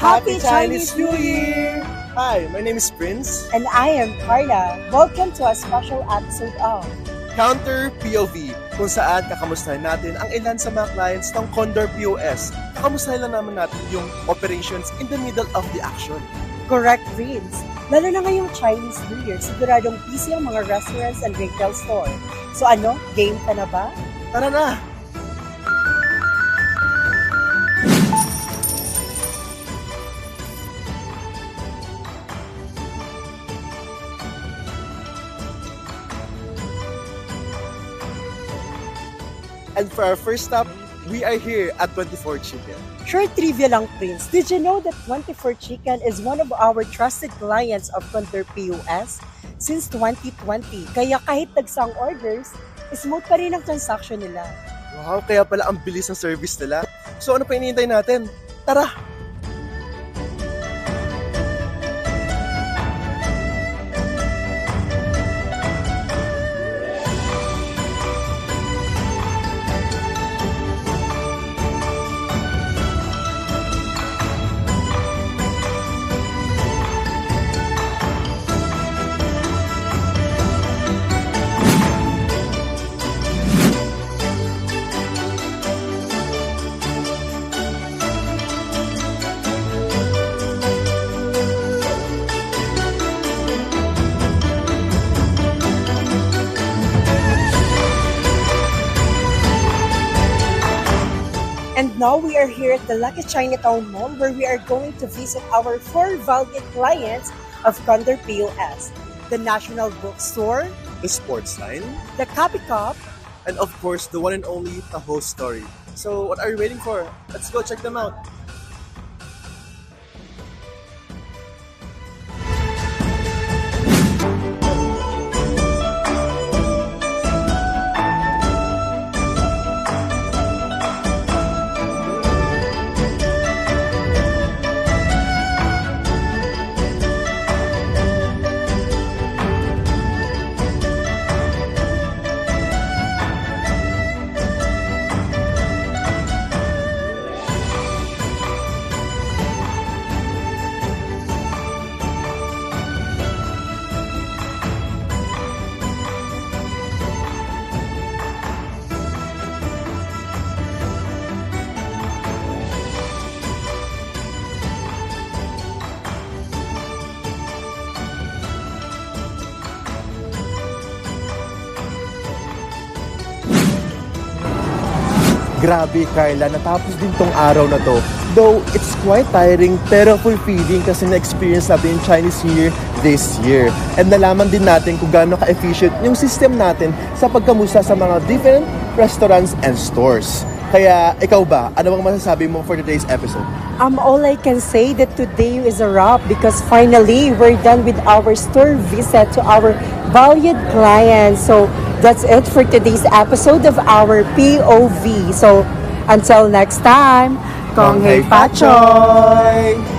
Happy Chinese New Year! Hi, my name is Prince. And I am Carla. Welcome to a special episode of Counter POV, kung saan kakamustahin natin ang ilan sa mga clients ng Condor POS. Kakamustahin lang naman natin yung operations in the middle of the action. Correct Reads. Lalo na ngayong Chinese New Year, siguradong busy ang mga restaurants and retail store. So ano, game ka na ba? Tara na! And for our first stop, we are here at 24 Chicken. Short trivia lang, Prince. Did you know that 24 Chicken is one of our trusted clients of Condor POS since 2020? Kaya kahit tagsang orders, smooth pa rin ang transaction nila. Wow, kaya pala ang bilis ng service nila. So ano pa hinihintay natin? Tara! And now we are here at the Lucky Chinatown Mall where we are going to visit our 4 valued clients of Condor POS. The National Bookstore, The Sports Line, the Copy Cup, and of course, the one and only Taho Story. So what are you waiting for? Let's go check them out. Grabe, Carla, natapos din tong araw na to. Though, it's quite tiring pero fulfilling kasi na-experience natin yung Chinese New Year this year. And nalaman din natin kung gaano ka-efficient yung system natin sa pagkamusta sa mga different restaurants and stores. Kaya, ikaw ba? Ano bang masasabi mo for today's episode? all I can say that today is a wrap because finally we're done with our store visit to our valued clients. So that's it for today's episode of our POV. So until next time, Kong Hei Pa Choy!